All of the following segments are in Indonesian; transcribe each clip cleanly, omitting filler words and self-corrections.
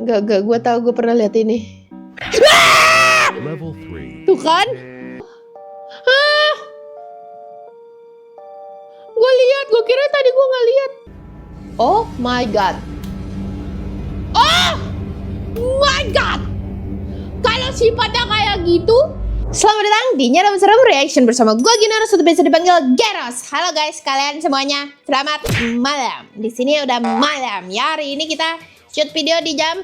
Gak, gue tahu, gue pernah lihat ini. Level 3. Tuh kan? Hah? Gue lihat, gue kira tadi gue nggak lihat. Oh my god. Oh my god. Kalau sifatnya kayak gitu. Selamat datang di Nyara Serem Reaction bersama gue Gina, atau biasa dipanggil Geros. Halo guys, kalian semuanya. Selamat malam. Di sini udah malam. Ya, hari ini kita shoot video di jam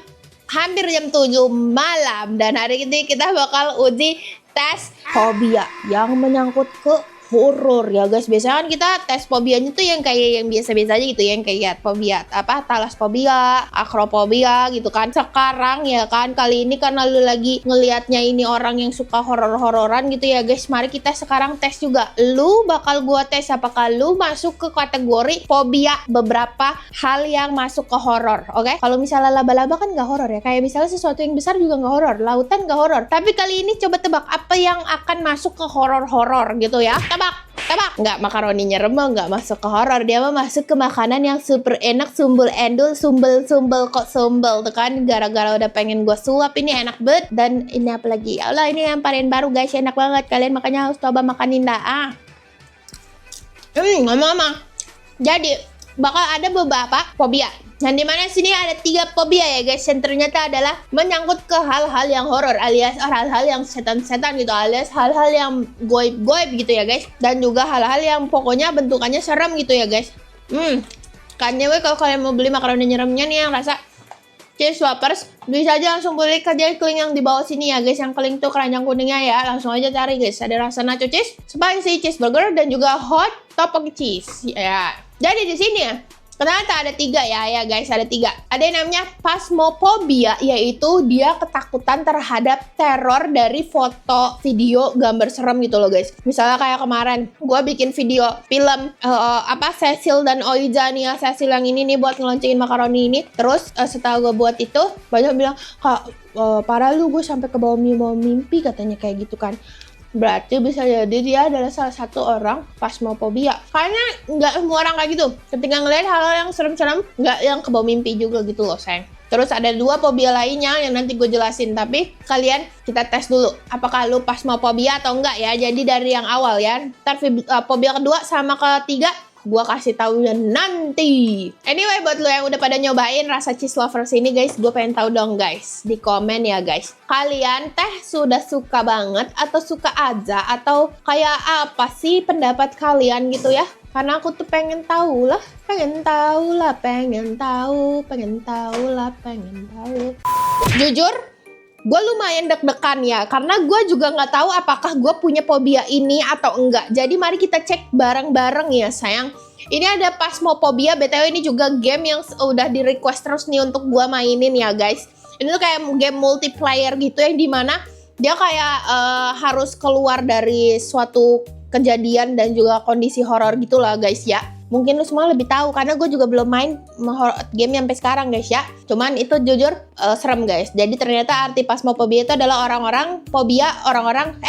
hampir jam 7 malam, dan hari ini kita bakal uji tes fobia yang menyangkut ke horor ya guys. Biasanya kan kita tes fobianya tuh yang kayak yang biasa-biasa aja gitu, yang kayak fobia apa, talasfobia, acrophobia gitu kan. Sekarang ya kan, kali ini karena lu lagi ngelihatnya ini orang yang suka horor-hororan gitu ya guys, mari kita sekarang tes juga. Lu bakal gua tes apakah lu masuk ke kategori fobia beberapa hal yang masuk ke horor, oke? Kalau misalnya laba-laba kan nggak horor ya, kayak misalnya sesuatu yang besar juga nggak horor, lautan nggak horor. Tapi kali ini coba tebak apa yang akan masuk ke horor-horor gitu ya. Tebak. Nggak, makaroninya remah nggak masuk ke horor. Dia mah masuk ke makanan yang super enak, sumbul endul, sumbel kok sumbel tuh kan. Gara-gara udah pengen gue suap, ini enak banget. Dan ini apa lagi? Ya Allah, ini yang varian baru guys, enak banget. Kalian makanya harus coba makanin dah. Ngomong-ngomong, jadi bakal ada beberapa fobia. Nah, dimana sini ada 3 fobia ya guys, yang ternyata adalah menyangkut ke hal-hal yang horor, alias hal-hal yang setan-setan gitu, alias hal-hal yang goib-goib gitu ya guys, dan juga hal-hal yang pokoknya bentukannya serem gitu ya guys. Kan ya, kalau kalian mau beli makaroni nyeremnya nih yang rasa cheese wrappers, bisa aja langsung beli ke link yang di bawah sini ya guys. Yang link tuh keranjang kuningnya ya, langsung aja cari guys. Ada rasa nacho cheese, spicy cheeseburger, dan juga hot topping cheese ya. Jadi di sini ya, ternyata ada 3 ya guys, ada 3. Ada yang namanya phasmophobia, yaitu dia ketakutan terhadap teror dari foto, video, gambar serem gitu loh guys. Misalnya kayak kemarin gue bikin video film Cecil dan Oiza nih ya, Cecil yang ini nih buat ngeloncengin makaroni ini. Terus setelah gue buat itu, banyak bilang, "Kak, parah lu, gue sampai ke bawah mimpi," katanya kayak gitu kan. Berarti bisa jadi dia adalah salah satu orang phasmophobia. Karena nggak semua orang kayak gitu. Ketika ngeliat hal-hal yang serem-serem, nggak yang kebawa mimpi juga gitu loh sayang. Terus ada 2 fobia lainnya yang nanti gue jelasin. Tapi kalian kita tes dulu apakah lu phasmophobia atau enggak ya. Jadi dari yang awal ya. Ntar fobia kedua sama ketiga gua kasih taunya nanti. Anyway, buat lo yang udah pada nyobain rasa cheese lovers ini guys, gue pengen tahu dong guys, di komen ya guys, kalian sudah suka banget atau suka aja, atau kayak apa sih pendapat kalian gitu ya? Karena aku tuh pengen tahu. Jujur, gue lumayan deg-degan ya, karena gue juga nggak tahu apakah gue punya fobia ini atau enggak. Jadi mari kita cek bareng-bareng ya sayang. Ini ada phasmophobia, BTW ini juga game yang udah di request terus nih untuk gue mainin ya guys. Ini tuh kayak game multiplayer gitu, yang dimana dia kayak harus keluar dari suatu kejadian dan juga kondisi horor gitu lah guys ya. Mungkin lu semua lebih tahu karena gue juga belum main game sampai sekarang guys ya. Cuman itu jujur serem guys. Jadi ternyata arti phasmophobia itu adalah fobia orang-orang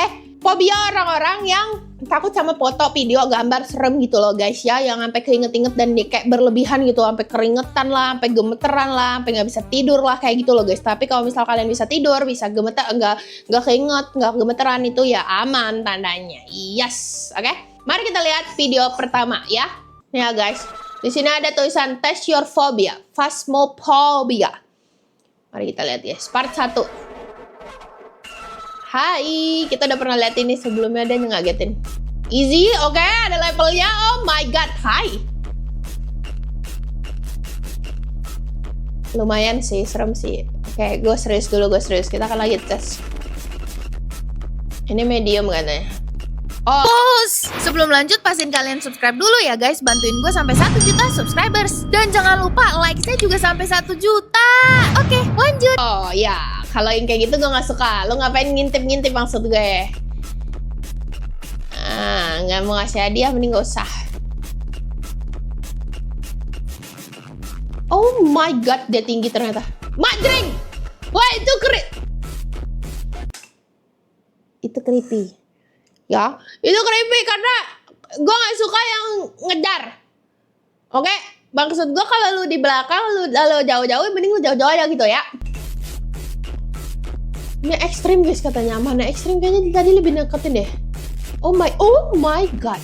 yang takut sama foto, video, gambar serem gitu loh guys ya. Yang sampai keinget-inget dan kayak berlebihan gitu, sampai keringetan lah, sampai gemeteran lah, sampai nggak bisa tidur lah kayak gitu loh guys. Tapi kalau misal kalian bisa tidur, bisa gemeter, nggak keinget, nggak gemeteran, itu ya aman tandanya. Yes, oke. Mari kita lihat video pertama ya. Nih ya guys, di sini ada tulisan test your phobia, phasmophobia. Mari kita lihat guys, part 1. Hai, kita udah pernah lihat ini sebelumnya dan ngagetin. Easy, oke, ada levelnya. Oh my god, hai. Lumayan sih, serem sih. Oke, gue serius dulu, kita akan lagi tes. Ini medium katanya. Oh, sebelum lanjut pastiin kalian subscribe dulu ya guys. Bantuin gue sampai 1 juta subscribers. Dan jangan lupa like-nya juga sampai 1 juta. Oke, lanjut. Oh ya, kalau yang kayak gitu gue gak suka. Lo ngapain ngintip-ngintip maksud gue? Gak mau ngasih hadiah, mending gak usah. Oh my god, dia tinggi ternyata. Madring! Wah, itu creepy. Ya, itu creepy karena gue gak suka yang ngejar. Oke, maksud gue kalau lu di belakang, lu jauh-jauh, mending lu jauh-jauh aja gitu ya. Ini ekstrim guys katanya. Mana ekstrim, kayaknya tadi lebih deketin deh. Oh my god.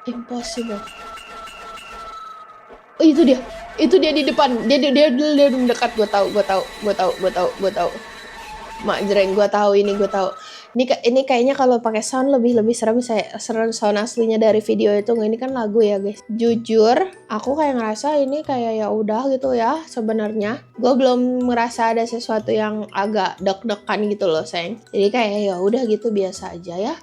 Impossible. Oh, itu dia di depan. Dia mendekat. Gue tahu. Mak jreng, gue tahu. Ini kayaknya kalau pakai sound lebih serem. Serem sound aslinya dari video itu. Ini kan lagu ya guys. Jujur, aku kayak ngerasa ini kayak ya udah gitu ya. Sebenarnya gue belum merasa ada sesuatu yang agak deg-degan gitu loh sayang. Jadi kayak ya udah gitu biasa aja ya.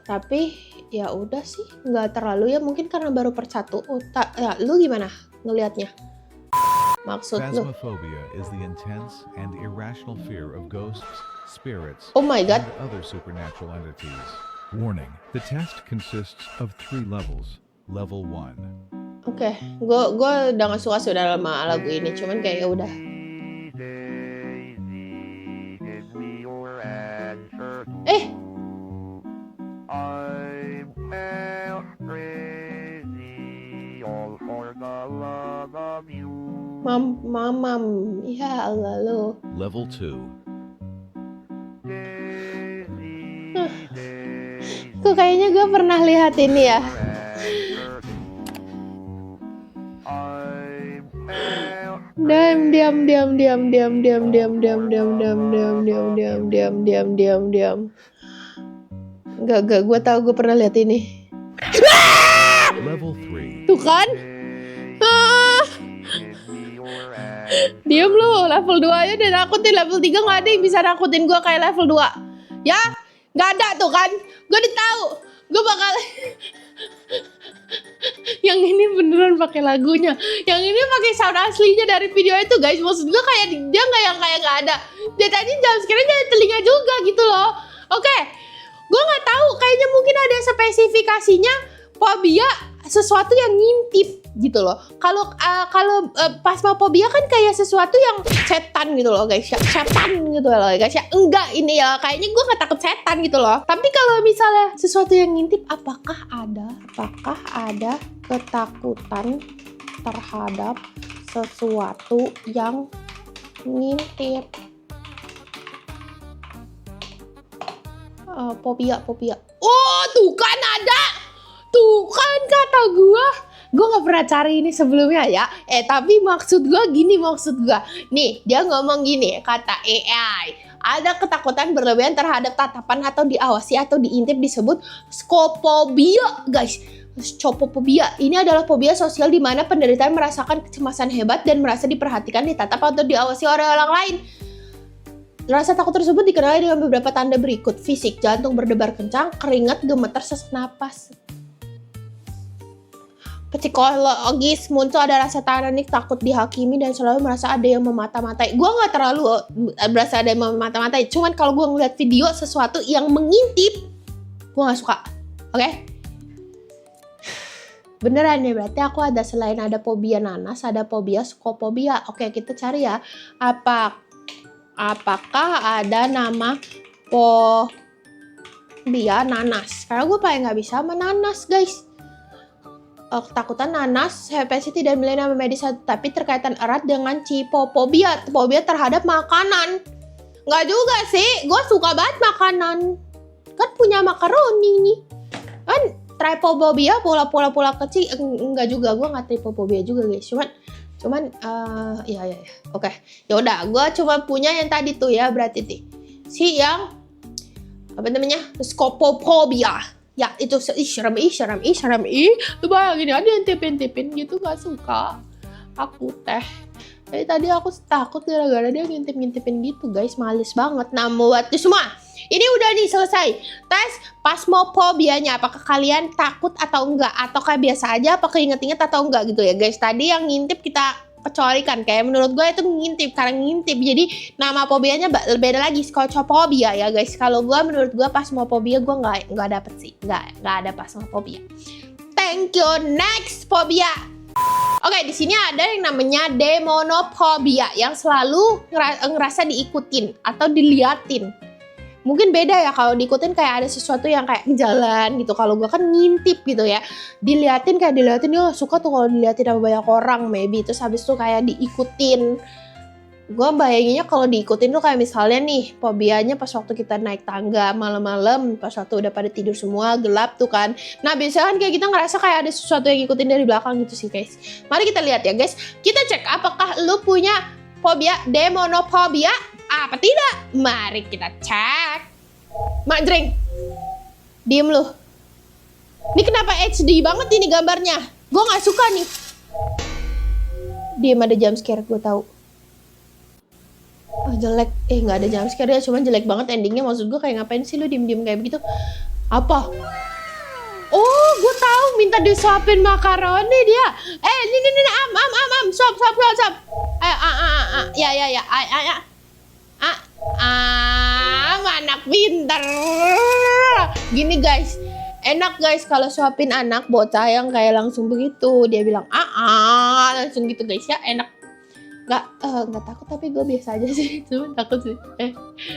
Tapi ya udah sih, nggak terlalu ya. Mungkin karena baru persatu. Ya, lu gimana ngelihatnya? Maksud lu? Phasmophobia is the intense and irrational fear of ghosts, spirits, Oh my god. and other supernatural entities. Warning, the test consists of 3 levels. Level 1. Oke, gue udah gak suka sudah lama lagu ini, cuman kayak ya udah. Mamam, ya Allah lu. Level 2. Kok kayaknya gue pernah lihat ini ya. Diam. Enggak, gue tahu gue pernah lihat ini. Level 3. Tuh kan? Diam lu, level 2 aja udah nakutin, level 3 gak ada yang bisa nakutin gue kayak level 2. Ya, gak ada tuh kan. Gue udah tahu, gue bakal yang ini beneran pakai lagunya, yang ini pakai sound aslinya dari video itu guys. Maksud gue kayak dia kayak gak ada. Dia tadi jam sekiranya dari telinga juga gitu loh. Oke, gue nggak tahu, kayaknya mungkin ada spesifikasinya fobia sesuatu yang ngintip gitu loh. Kalau phasmophobia kan kayak sesuatu yang setan gitu loh guys, setan gitu loh guys ya. Enggak, ini ya kayaknya gue nggak takut setan gitu loh. Tapi kalau misalnya sesuatu yang ngintip, apakah ada ketakutan terhadap sesuatu yang ngintip? Fobia. Oh, tuh kan ada. Tuh kan kata gue gak pernah cari ini sebelumnya ya. Tapi maksud gue gini, nih dia ngomong gini, kata AI, ada ketakutan berlebihan terhadap tatapan atau diawasi atau diintip disebut skopobia guys. Skopobia ini adalah fobia sosial di mana penderita merasakan kecemasan hebat dan merasa diperhatikan, ditatap atau diawasi oleh orang lain. Rasa takut tersebut dikenali dengan beberapa tanda berikut: fisik, jantung berdebar kencang, keringat, gemetar, sesak napas. Psikologis, muncul ada rasa panik, takut dihakimi, dan selalu merasa ada yang memata-matai. Gue nggak terlalu berasa ada yang memata-matai, cuman kalau gue ngeliat video sesuatu yang mengintip, gue nggak suka. Oke? Beneran ya, berarti aku ada, selain ada fobia nanas, ada fobia skopobia. Oke, kita cari ya. Apakah ada nama fobia nanas? Karena gue paling nggak bisa sama nanas guys. Ketakutan nanas, hepatitis dan nama medis, tapi terkaitan erat dengan cipofobia, fobia terhadap makanan. Nggak juga sih, gue suka banget makanan. Kan punya makaroni nih. Kan tripofobia, pola kecil. Enggak juga, gue nggak tripofobia juga guys. Cuman ya. Oke. Ya udah, gue cuma punya yang tadi tuh ya, berarti si yang apa namanya? Skopofobia. Ya itu serem. Tuh bayangin ada yang tipin gitu, gak suka. Aku tadi aku takut gara-gara dia ngintip-ngintipin gitu guys, males banget. Nah buat semua, ini udah nih selesai tes phasmophobianya. Apakah kalian takut atau enggak, atau kayak biasa aja, apakah inget-inget atau enggak gitu ya guys. Tadi yang ngintip kita kecualikan, kayak menurut gue itu ngintip, karena ngintip jadi nama fobianya beda lagi, skopofobia ya guys. Kalau gue, menurut gue phasmophobia gue nggak dapet sih, nggak ada phasmophobia. Thank you. Next phobia. Oke, di sini ada yang namanya demonophobia, yang selalu ngerasa diikutin atau diliatin. Mungkin beda ya kalau diikutin kayak ada sesuatu yang kayak jalan gitu. Kalau gue kan ngintip gitu ya. Diliatin dia suka tuh kalau diliatin sama banyak orang maybe. Terus habis itu kayak diikutin. Gue bayanginnya kalau diikutin tuh kayak misalnya nih fobianya pas waktu kita naik tangga malam-malam, pas waktu udah pada tidur semua gelap tuh kan. Nah biasanya kan kayak kita ngerasa kayak ada sesuatu yang ngikutin dari belakang gitu sih guys. Mari kita lihat ya guys. Kita cek apakah lu punya fobia demonophobia apa tidak. Mari kita cek. Mak Jreng, diem lu. Ini kenapa HD banget ini gambarnya? Gue nggak suka nih. Diem, ada jump scare gue tahu. Oh jelek, nggak ada jump scare ya, cuman jelek banget endingnya. Maksud gue kayak ngapain sih lu diem-diem kayak begitu? Apa? Oh, gue tahu minta disuapin makaroni dia. Ini suap. Ya. Anak pinter. Gini guys, enak guys kalau suapin anak bocah yang kayak langsung begitu. Dia bilang langsung gitu guys ya, enak. Nggak takut tapi gue biasa aja sih, cuma takut sih.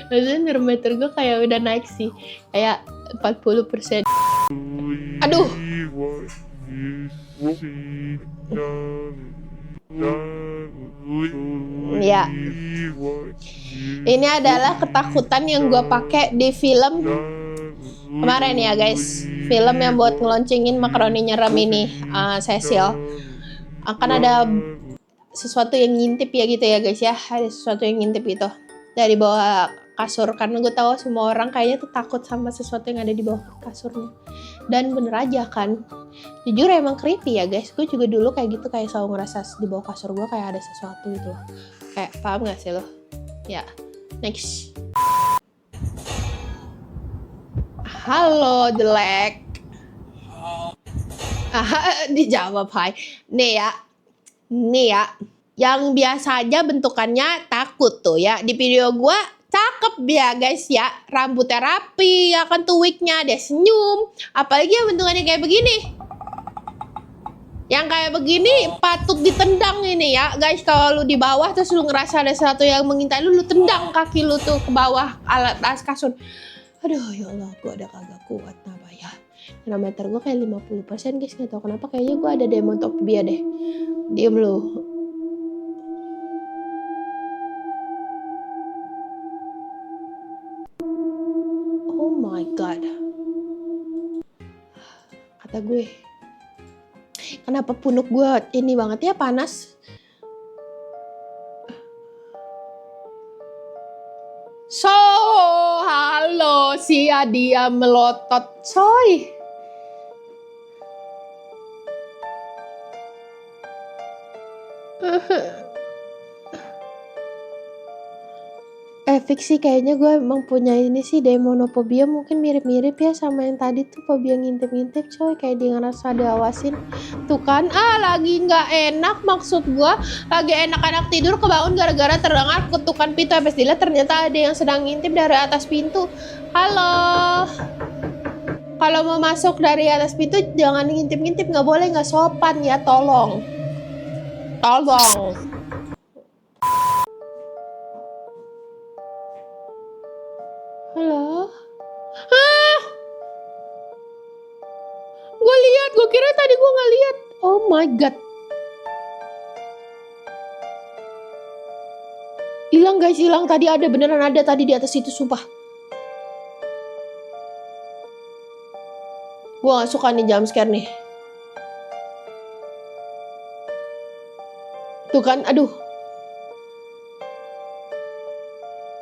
Maksudnya neurometer gue kayak udah naik sih, kayak 40%. Aduh. Ya. Ini adalah ketakutan yang gue pakai di film kemarin ya guys. Film yang buat ngeloncengin makaroni nyerem ini, Cecil. Akan ada sesuatu yang ngintip ya gitu ya guys ya. Ada sesuatu yang ngintip gitu dari bawah kasur, karena gue tahu semua orang kayaknya tuh takut sama sesuatu yang ada di bawah kasurnya. Dan bener aja kan, jujur emang creepy ya guys. Gue juga dulu kayak gitu, kayak selalu ngerasa di bawah kasur gue kayak ada sesuatu gitu loh. Kayak paham gak sih lo? Ya, next. Halo jelek. Dijawab hai. Nih ya, yang biasa aja bentukannya takut tuh ya. Di video gua cakep ya guys ya, rambutnya rapi ya kan, tuh wignya, dia senyum. Apalagi yang bentukannya kayak begini. Yang kayak begini patut ditendang ini ya guys. Kalau lu di bawah terus lu ngerasa ada sesuatu yang mengintai lu tendang kaki lu tuh ke bawah atas kasur. Aduh ya Allah, gua ada kagak kuat apa ya. Neurometer gue kayak 50% guys, gak tau kenapa kayaknya gue ada demonophobia deh. Diem lu. Oh my god. Kata gue, kenapa punuk gue ini banget ya, panas. So, halo si Adia melotot coy. Fix sih kayaknya gue emang punya ini sih demonophobia, mungkin mirip-mirip ya sama yang tadi tuh, fobia ngintip-ngintip coy, kayak dia ngerasa diawasin. Tuh kan, lagi nggak enak, maksud gue lagi enak-enak tidur kebangun gara-gara terdengar ketukan pintu. Habis dilihat ternyata ada yang sedang ngintip dari atas pintu. Halo, kalau mau masuk dari atas pintu jangan ngintip-ngintip, nggak boleh, nggak sopan ya, tolong. Halo? Gue kira tadi gue nggak lihat. Oh my god. Hilang guys, hilang. Tadi ada, beneran ada tadi di atas itu, sumpah. Gue gak suka nih jump scare nih. Tuh kan, aduh.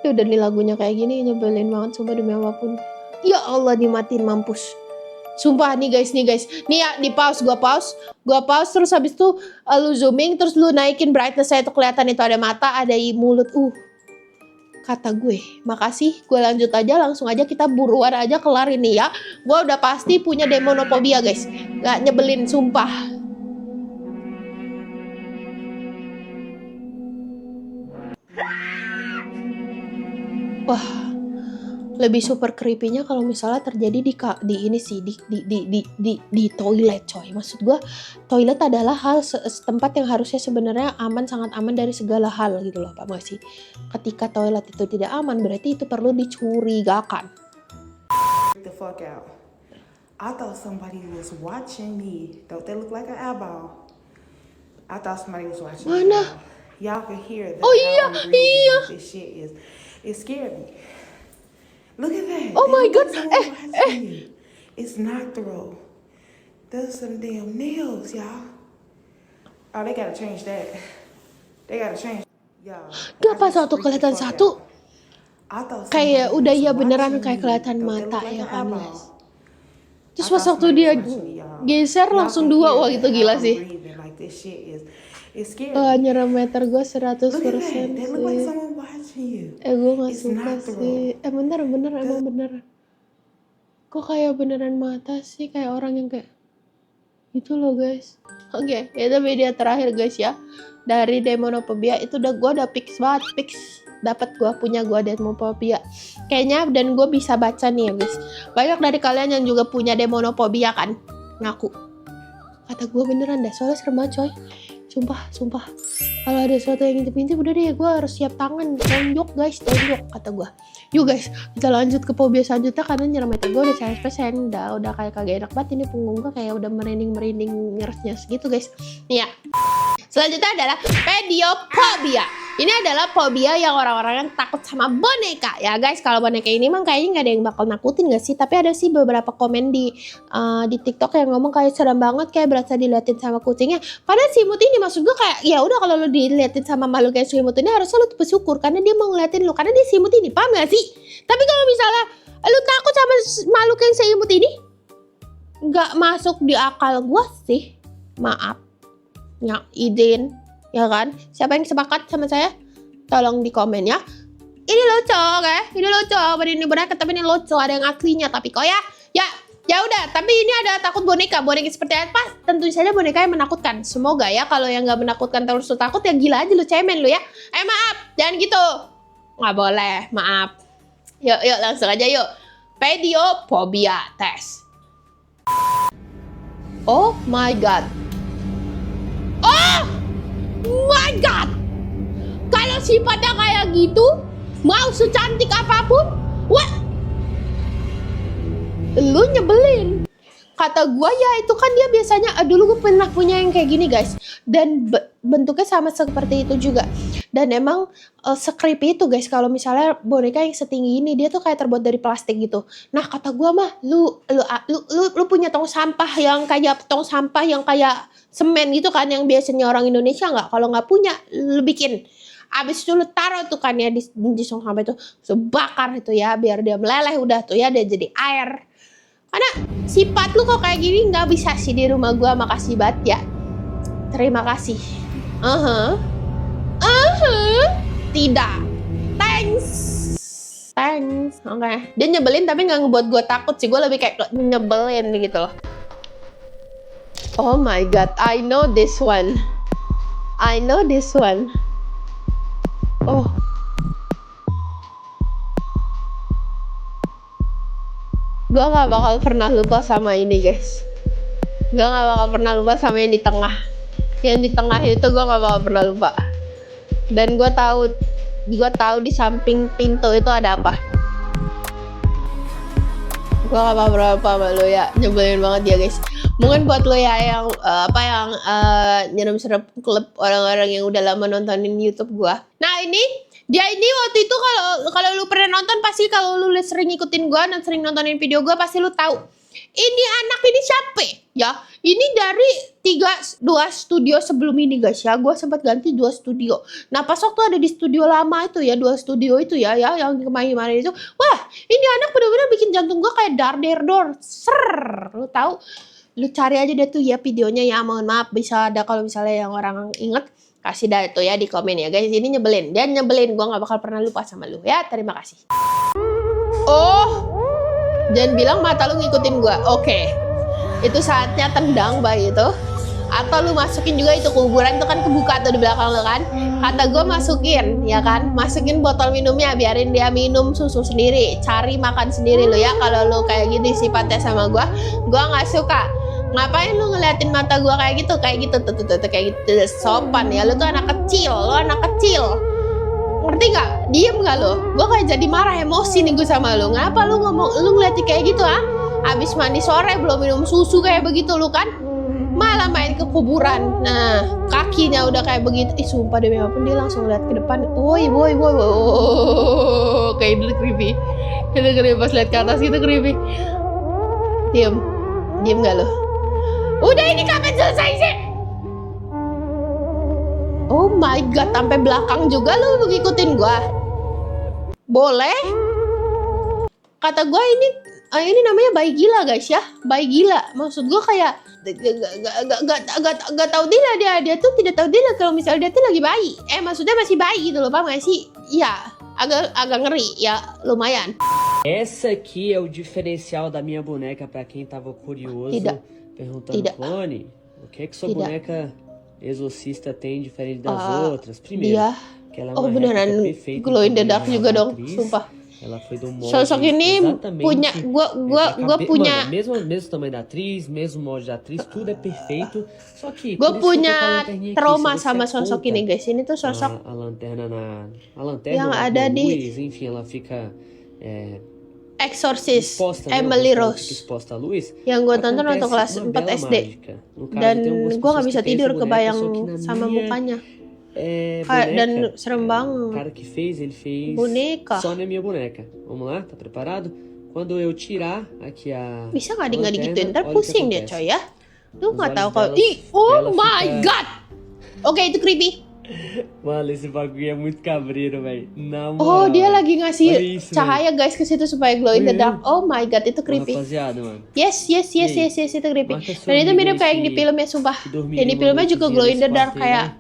Udah nih lagunya kayak gini, nyebelin banget sumpah demi apapun. Ya Allah, dimatiin mampus. Sumpah nih guys. Nih ya, di pause, gua pause terus habis itu lu zooming, terus lu naikin brightness saya tuh kelihatan itu ada mata, ada mulut. Kata gue, makasih, gue lanjut aja, langsung aja kita buruan aja kelar ini ya. Gue udah pasti punya demonophobia guys. Gak nyebelin sumpah. Wah, Lebih super creepy-nya kalau misalnya terjadi di ini sih di toilet, coy. Maksud gue, toilet adalah tempat yang harusnya sebenarnya aman, sangat aman dari segala hal gitu loh, Pak Masih. Ketika toilet itu tidak aman, berarti itu perlu dicurigakan. The fuck out. I thought somebody was watching me. Don't they look like an eyeball? I thought somebody was watching me. Mana? Y'all can hear the Oh iya, iya. This shit is, it scared me. Look at that. Oh They my look God. like someone watching you. It's not throw. Those some damn nails, y'all. Oh, they gotta change that. They gotta change. Y'all. Gak pas waktu kelihatan satu, kayak udah ya beneran kayak kelihatan mata ya kan, guys. Terus pas waktu dia geser langsung dua, wah itu gila sih. Nyerang meter gue 100% sih. Gue gak suka sih. Bener emang bener. Kok kayak beneran mata sih, kayak orang yang kayak itu loh, guys. Oke, itu video terakhir guys ya. Dari Demonophobia itu gue udah fix banget, dapat gue Demonophobia kayaknya, dan gue bisa baca nih ya guys. Banyak dari kalian yang juga punya Demonophobia kan, ngaku. Kata gue beneran dah, soalnya serem banget coy. Sumpah. Kalau ada sesuatu yang ngintip-ngintip, udah deh gue harus siap tangan, tonjok guys, kata gue. Yuk guys, kita lanjut ke fobia selanjutnya, karena nyerang meter gue udah 100%, udah kayak kagak enak banget ini punggung gue, kayak udah merinding nyers gitu guys. Nih ya. Selanjutnya adalah pediophobia. Ini adalah fobia yang orang-orang yang takut sama boneka ya guys. Kalau boneka ini emang kayaknya nggak ada yang bakal nakutin gak sih? Tapi ada sih beberapa komen di TikTok yang ngomong kayak serem banget, kayak berasa diliatin sama kucingnya. Padahal si imut ini maksud gue kayak ya udah, kalau lu diliatin sama makhluk kayak si imut ini harusnya lu bersyukur karena dia mau ngeliatin lu, karena dia si imut ini, paham gak sih? Tapi kalau misalnya lu takut sama makhluk yang si imut ini, nggak masuk di akal gue sih. Maaf. Ya, izin, ya kan? Siapa yang sepakat sama saya? Tolong di komen ya. Ini lucu, oke? Ini lucu, ini boneka tapi ini lucu, ada yang aslinya tapi kok ya udah. Tapi ini ada takut boneka seperti apa? Tentu saja boneka yang menakutkan. Semoga ya, kalau yang nggak menakutkan terus lu takut, ya gila aja lu, cemen lu ya. Maaf, jangan gitu. Nggak boleh, maaf. Yuk langsung aja yuk. Pediophobia test. Oh my god. Oh my god, kalau sifatnya kayak gitu, mau secantik apapun, wah, lu nyebelin. Kata gue ya, itu kan dia biasanya, dulu gue pernah punya yang kayak gini guys, dan bentuknya sama seperti itu juga. Dan emang se-creepy itu guys, kalau misalnya boneka yang setinggi ini, dia tuh kayak terbuat dari plastik gitu. Nah kata gue mah, lu punya tong sampah yang kayak semen gitu kan, yang biasanya orang Indonesia nggak. Kalau nggak punya, lu bikin. Abis itu lu taruh tuh kan ya di tong sampah itu, bakar itu ya, biar dia meleleh, udah tuh ya, dia jadi air. Karena sifat lu kok kayak gini nggak bisa sih di rumah gua. Makasih banget ya. Terima kasih. Tidak. Thanks. Oke. Dia nyebelin tapi nggak ngebuat gua takut sih. Gua lebih kayak nyebelin gitu loh. Oh my god, I know this one. Oh. Gue gak bakal pernah lupa sama ini guys. Gue gak bakal pernah lupa sama yang di tengah. Yang di tengah itu gue gak bakal pernah lupa. Dan gue tahu di samping pintu itu ada apa. Gue gak bakal pernah lupa sama lo ya. Nyebelin banget ya guys. Mungkin buat lo ya yang nyerem-serem klub orang-orang yang udah lama nontonin YouTube gue. Nah dia ini waktu itu, kalau lu pernah nonton, pasti kalau lu sering ikutin gue dan sering nontonin video gue, pasti lu tahu. Ini anak ini siapa ya? Ini dari 2 studio sebelum ini guys ya. Gue sempat ganti 2 studio. Nah pas waktu ada di studio lama itu ya, 2 studio itu ya yang kemarin itu, wah ini anak bener-bener bikin jantung gue kayak dar-der-dor. Lu tahu? Lu cari aja deh tuh ya videonya ya. Mohon maaf, bisa ada kalau misalnya yang orang inget, kasih dah itu ya di komen ya guys. Ini nyebelin, dia nyebelin. Gue gak bakal pernah lupa sama lu ya. Terima kasih. Oh, jangan bilang mata lu ngikutin gue. Oke. Itu saatnya tendang bayi itu. Atau lu masukin juga itu kuburan itu kan kebuka tuh di belakang lu kan. Kata gue masukin, ya kan, masukin botol minumnya, biarin dia minum susu sendiri, cari makan sendiri lo ya. Kalau lu kayak gini sifatnya sama gue nggak suka. Ngapain lu ngeliatin mata gue kayak gitu kayak gitu sopan ya. Lu tuh anak kecil, ngerti nggak? Diem nggak lo? Gue kayak jadi marah, emosi nih gue sama lu. Ngapa lu ngomong, lu ngeliatin kayak gitu ah? Abis mandi sore belum minum susu kayak begitu lu kan? Malah main ke kuburan. Nah, kakinya udah kayak begitu. Ih, sumpah demi apapun dia langsung lihat ke depan. Woi. Kayak itu creepy. Itu creepy pas lihat ke atas gitu creepy. Diem gak lo? Udah, ini kapan selesai sih? Oh my god, sampai belakang juga lo ngikutin gua. Boleh? Kata gua ini namanya bayi gila guys ya, bayi gila. Maksud gua kayak gak tahu dia tuh tidak tahu dia kalau misalnya dia tuh lagi bayi. Maksudnya masih bayi gitu loh, paham gak sih? Iya, agak ngeri ya, lumayan. Essa aqui é o diferencial da minha boneca, pra quem tava curioso, perguntando, Clone, o que sua boneca exorcista tem diferente das outras? Primeiro, que ela é uma réplica perfeita, glow in the dark juga dong, sumpah. Ela foi do molde sosok ini punya gua punya mesmo tamanho da atriz, mesmo molde da atriz, tudo é perfeito. Só que gue punya trauma sama sosok ini guys. Ini tuh sosok a lanterna yang ada di luz, enfim, ela fica Exorcist exposta, Emily Rose exposta à luz. yang gue tonton waktu kelas 4 SD dan gue nggak bisa tidur kebayang sama mukanya. Dan serem banget. O cara que fez, ele fez boneka. só na minha boneca. Vamos lá, tá preparado? Quando eu tirar aqui a bisa nggak digituin, ntar pusing dia coy ya. Lu nggak tahu kalau oh my god. Oke, itu creepy. Mano, esse bagulho é muito cabreiro, velho. Oh, dia lagi ngasih cahaya guys ke situ supaya glow in the dark. Oh my god, itu creepy. Rapaziada, mano. Yes, itu creepy. Dan itu mirip kayak yang di filmnya, sumpah. Yang di filmnya juga glow in the dark kayak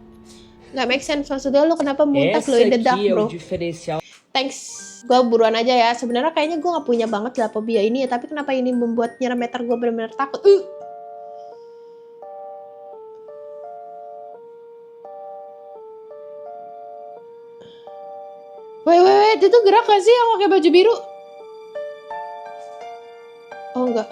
nggak make sense. Maksudnya lu kenapa muntah glow in the dark, bro? Thanks. Gue buruan aja ya. Sebenarnya kayaknya gue nggak punya banget lah fobia ini ya. Tapi kenapa ini membuat nyermeter gue benar-benar takut? Wait, itu gerak gak sih yang pakai baju biru? Oh enggak.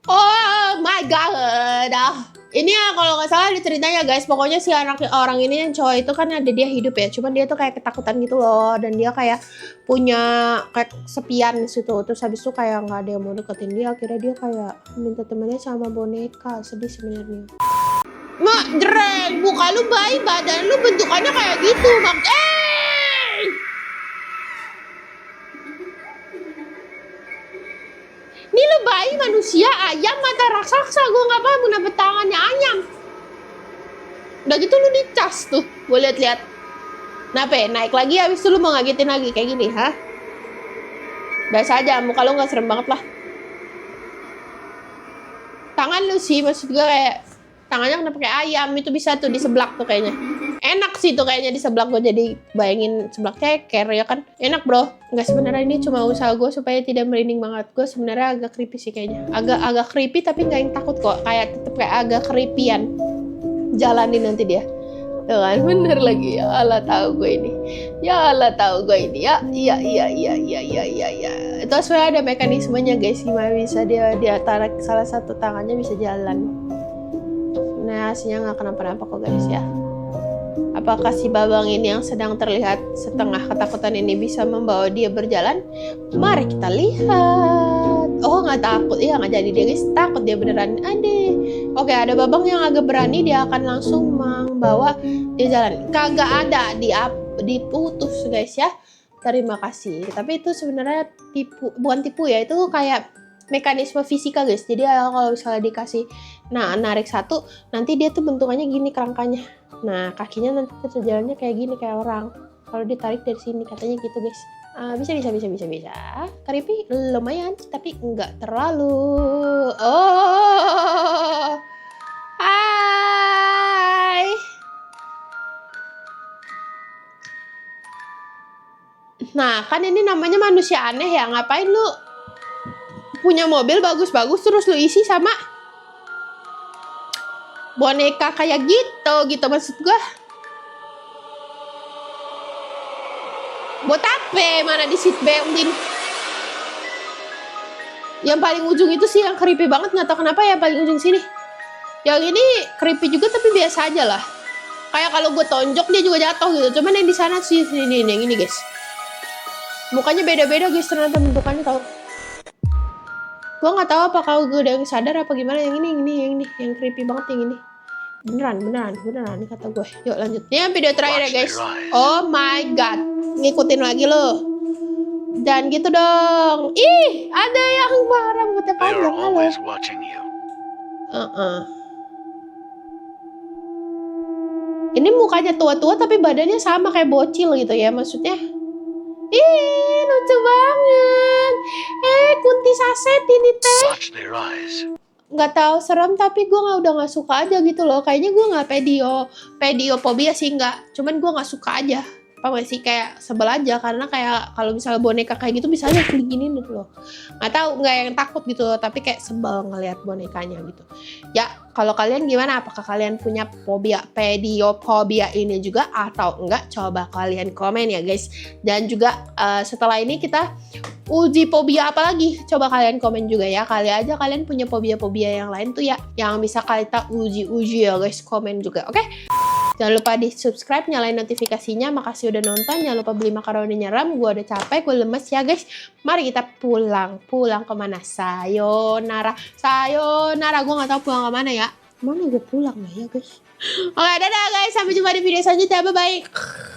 Oh my god. Ini ya kalau nggak salah ada ceritanya guys. Pokoknya si orang ini yang cowok itu kan ada dia hidup ya. Cuman dia tuh kayak ketakutan gitu loh. Dan dia kayak punya kayak kesepian di situ. Terus habis itu kayak nggak ada yang mau deketin dia. Akhirnya dia kayak minta temennya sama boneka. Sedih sebenarnya. Mak, jreng, muka lu bayi, badan lu bentukannya kayak gitu, Mak. Ini lu bayi manusia, ayam mata raksasa. Gue nggak paham kenapa tangannya ayam. Udah gitu lu dicas tuh, gue lihat-lihat. Kenapa ya? Naik lagi habis itu lu mau ngagetin lagi kayak gini, ha? Biasa aja, muka lu nggak serem banget lah. Tangan lu sih, maksud gue kayak tangannya kenapa kayak ayam, itu bisa tuh di seblak tuh kayaknya. Enak sih tuh kayaknya di seblak, gue jadi bayangin seblak ceker ya kan. Enak bro. Nggak, sebenarnya ini cuma usaha gue supaya tidak merinding banget. Gue sebenarnya agak creepy sih kayaknya. Agak creepy tapi nggak yang takut kok. Kayak tetep kayak agak creepyan. Jalanin nanti dia. Tuh kan, bener lagi. Ya Allah tahu gue ini. Ya Allah tahu gue ini. Ya. Itu sebenarnya ada mekanismenya guys. Gimana bisa dia tarik salah satu tangannya bisa jalan. Nah, hasilnya nggak kenapa-napa kok guys ya. Apakah si babang ini yang sedang terlihat setengah ketakutan ini bisa membawa dia berjalan? Mari kita lihat. Oh, nggak takut. Iya, nggak jadi dia guys. Takut dia beneran. Oke, ada babang yang agak berani. Dia akan langsung membawa dia jalan. Kagak ada diputus guys ya. Terima kasih. Tapi itu sebenarnya bukan tipu ya. Itu kayak mekanisme fisika guys. Jadi kalau misalnya dikasih narik satu, nanti dia tuh bentukannya gini kerangkanya. Nah, kakinya nanti jalannya kayak gini kayak orang. Kalau ditarik dari sini katanya gitu guys. Bisa. Creepy lumayan, tapi enggak terlalu. Oh. Hai. Nah, kan ini namanya manusia aneh ya. Ngapain lu punya mobil bagus-bagus terus lu isi sama boneka kayak gitu maksud gua. Buat apa? Mana di seat beltin? Yang paling ujung itu sih yang creepy banget, nggak tahu kenapa ya paling ujung sini. Yang ini creepy juga tapi biasa aja lah. Kayak kalau gue tonjok dia juga jatuh gitu. Cuman yang di sana sih ini yang ini guys. Mukanya beda-beda guys ternyata bentukannya tau. Gue nggak tahu apakah gue udah sadar apa gimana. Yang ini yang creepy banget yang ini. Beneran ini kata gue. Yuk lanjut. Ini yang video terakhir ya guys. Oh my god. Ngikutin lagi lo. Dan gitu dong. Ih, ada yang rambutnya panjang. Halo. Ini mukanya tua-tua tapi badannya sama kayak bocil gitu ya maksudnya. Ih, lucu banget. Kunti saset ini teh. Nggak tahu serem tapi gue udah nggak suka aja gitu loh. Kayaknya gue nggak pediophobia sih nggak. Cuman gue nggak suka aja. Apa masih kayak sebel aja karena kayak kalau misalnya boneka kayak gitu bisa aja diginin gitu loh. Nggak tahu nggak yang takut gitu loh, tapi kayak sebel ngelihat bonekanya gitu. Ya kalau kalian gimana? Apakah kalian punya pediophobia ini juga atau enggak? Coba kalian komen ya guys. Dan juga setelah ini kita uji fobia apa lagi? Coba kalian komen juga ya. Kali aja kalian punya fobia-fobia yang lain tuh ya yang bisa kita uji ya guys. Komen juga, oke? Jangan lupa di subscribe, nyalain notifikasinya. Makasih udah nonton. Jangan lupa beli makaroni nyeram. Gue udah capek, gue lemes ya guys. Mari kita pulang. Pulang kemana? Sayonara. Gue gak tahu pulang kemana ya. Mana gue pulang ya guys. Oke, dadah guys. Sampai jumpa di video selanjutnya. Bye-bye.